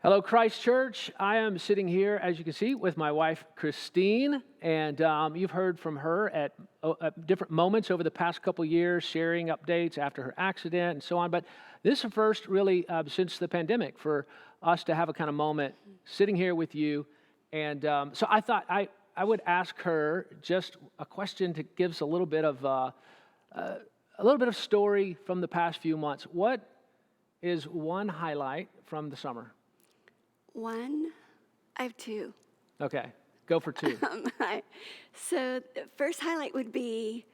Hello, Christ Church. I am sitting here, as you can see, with my wife, Christine, and you've heard from her at different moments over the past couple years, sharing updates after her accident and so on. But this is the first, really, since the pandemic, for us to have a kind of moment sitting here with you. And so I thought I would ask her just a question that gives a little bit of story from the past few months. What is one highlight from the summer? I have two. Okay, go for two. So the first highlight would be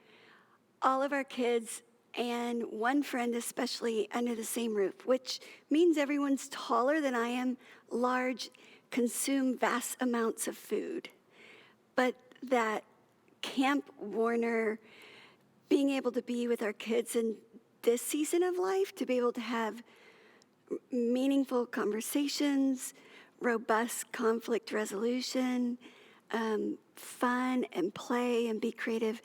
all of our kids and one friend especially under the same roof, which means everyone's taller than I am, large, consume vast amounts of food. But that Camp Warner, being able to be with our kids in this season of life, to be able to have meaningful conversations, robust conflict resolution, fun and play and be creative.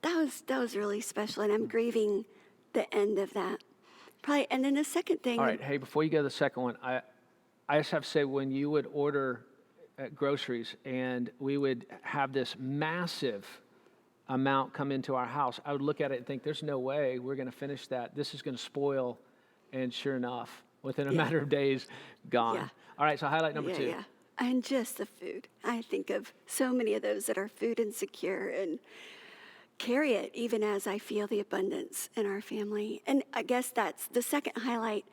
That was really special, and I'm grieving the end of that. Probably, and then the second thing. All right, hey, before you go to the second one, I just have to say, when you would order groceries and we would have this massive amount come into our house, I would look at it and think, there's no way we're going to finish that. This is going to spoil, and sure enough, within a matter of days, gone. Yeah. All right, so highlight number two. Yeah, and just the food. I think of so many of those that are food insecure and carry it even as I feel the abundance in our family. And I guess that's the second highlight,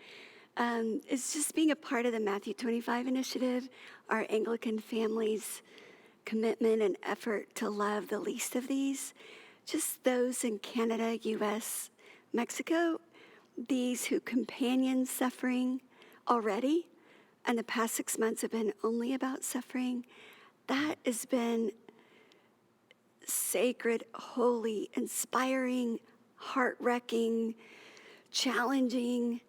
is just being a part of the Matthew 25 initiative, our Anglican family's commitment and effort to love the least of these, just those in Canada, U.S., Mexico, these who companion suffering already, and the past 6 months have been only about suffering. That has been sacred, holy, inspiring, heart-wrecking, challenging,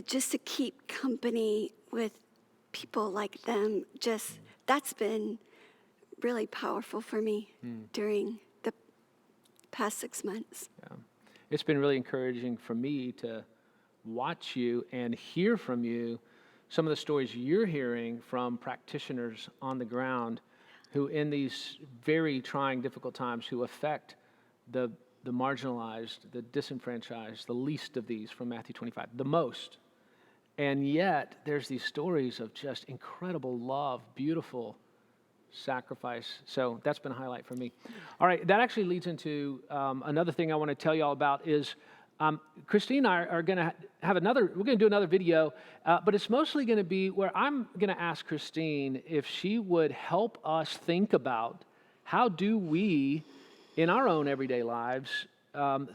just to keep company with people like them. Just, that's been really powerful for me during the past 6 months. Yeah. It's been really encouraging for me to watch you and hear from you some of the stories you're hearing from practitioners on the ground who, in these very trying, difficult times, who affect the marginalized, the disenfranchised, the least of these from Matthew 25, the most. And yet, there's these stories of just incredible love, beautiful sacrifice. So that's been a highlight for me. All right, that actually leads into another thing I want to tell you all about is Christine and I are going to we're going to do another video, but it's mostly going to be where I'm going to ask Christine if she would help us think about how do we, in our own everyday lives, how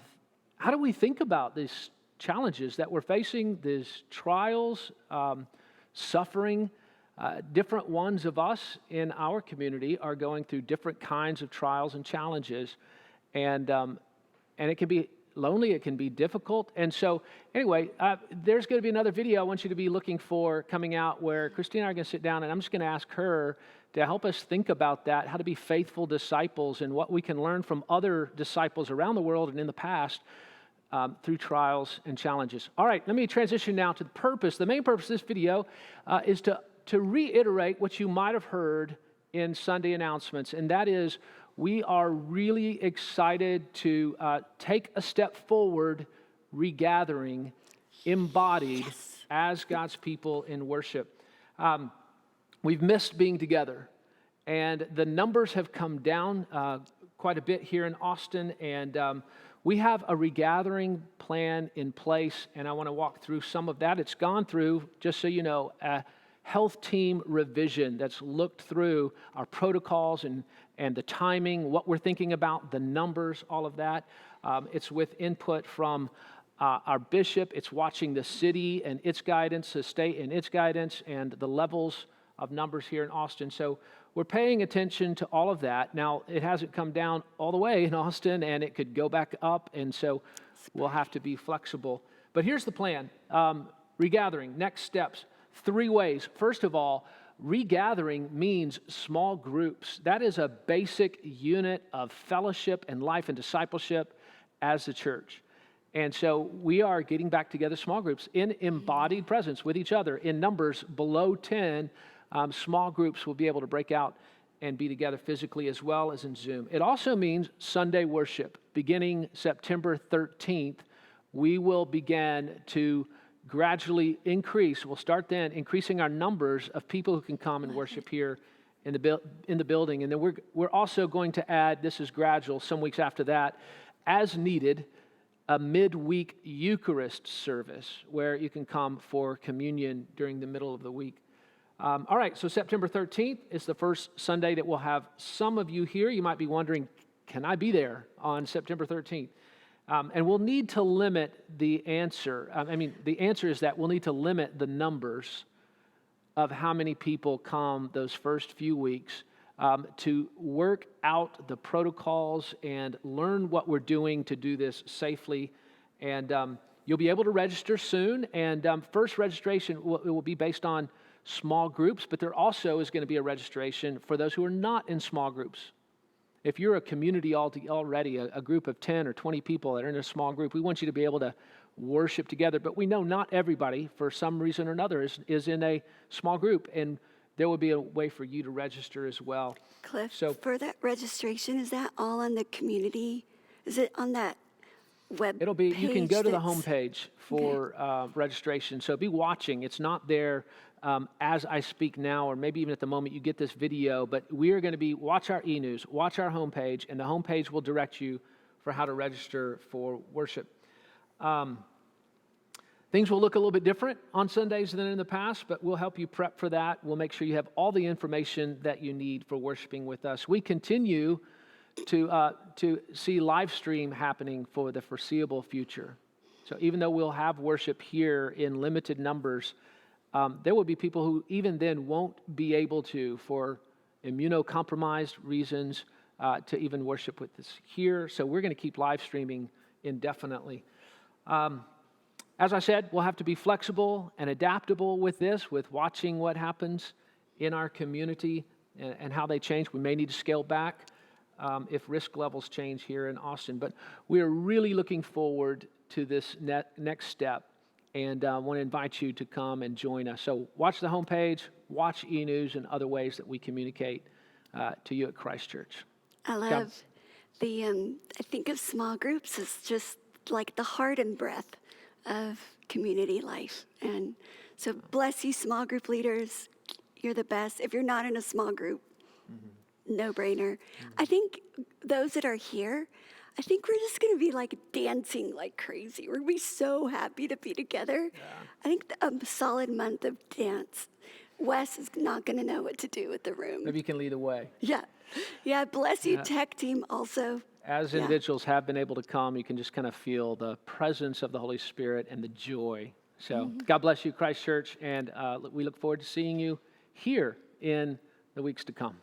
do we think about these challenges that we're facing, these trials, suffering. Different ones of us in our community are going through different kinds of trials and challenges, and it can be lonely, it can be difficult. And so anyway, there's going to be another video I want you to be looking for coming out where Christine and I are going to sit down, and I'm just going to ask her to help us think about that, how to be faithful disciples and what we can learn from other disciples around the world and in the past through trials and challenges. All right, let me transition now to the purpose. The main purpose of this video is to reiterate what you might have heard in Sunday announcements, and that is we are really excited to take a step forward, regathering, embodied as God's people in worship. We've missed being together, and the numbers have come down quite a bit here in Austin, and we have a regathering plan in place, and I want to walk through some of that. It's gone through, just so you know, health team revision that's looked through our protocols and the timing, what we're thinking about, the numbers, all of that. It's with input from our bishop. It's watching the city and its guidance, the state and its guidance, and the levels of numbers here in Austin. So we're paying attention to all of that. Now, it hasn't come down all the way in Austin, and it could go back up, and so we'll have to be flexible. But here's the plan. Regathering, next steps. 3 ways. First of all, regathering means small groups. That is a basic unit of fellowship and life and discipleship as the church. And so we are getting back together small groups in embodied presence with each other in numbers below 10. Small groups will be able to break out and be together physically as well as in Zoom. It also means Sunday worship. Beginning September 13th, we will begin to gradually increase. We'll start then increasing our numbers of people who can come and worship here in the building. And then we're also going to add, this is gradual, some weeks after that, as needed, a midweek Eucharist service where you can come for communion during the middle of the week. All right, so September 13th is the first Sunday that we'll have some of you here. You might be wondering, can I be there on September 13th? And we'll need to limit the answer. The answer is that we'll need to limit the numbers of how many people come those first few weeks to work out the protocols and learn what we're doing to do this safely. And you'll be able to register soon. And first registration it will be based on small groups, but there also is going to be a registration for those who are not in small groups. If you're a community already, a group of 10 or 20 people that are in a small group, we want you to be able to worship together. But we know not everybody, for some reason or another, is in a small group. And there will be a way for you to register as well. Cliff, So for that registration, is that all on the community? Is it on that web it'll be, you can go to the that's- homepage for registration. So be watching. It's not there as I speak now, or maybe even at the moment you get this video, but we are going to watch our e-news, watch our homepage, and the homepage will direct you for how to register for worship. Things will look a little bit different on Sundays than in the past, but we'll help you prep for that. We'll make sure you have all the information that you need for worshiping with us. We continue to see live stream happening for the foreseeable future. So even though we'll have worship here in limited numbers, there will be people who even then won't be able to, for immunocompromised reasons, to even worship with us here. So we're going to keep live streaming indefinitely. As I said, we'll have to be flexible and adaptable with this, with watching what happens in our community and how they change. We may need to scale back if risk levels change here in Austin. But we are really looking forward to this next step, and I want to invite you to come and join us. So watch the homepage, watch e-news and other ways that we communicate to you at Christ Church. I love I think of small groups as just like the heart and breath of community life. And so bless you, small group leaders. You're the best. If you're not in a small group, no brainer. I think those that are here, I think we're just going to be like dancing like crazy. We're going to be so happy to be together. Yeah. I think a solid month of dance. Wes is not going to know what to do with the room. Maybe you can lead the way. Yeah, bless you, tech team also. As individuals have been able to come, you can just kind of feel the presence of the Holy Spirit and the joy. So God bless you, Christ Church, and we look forward to seeing you here in the weeks to come.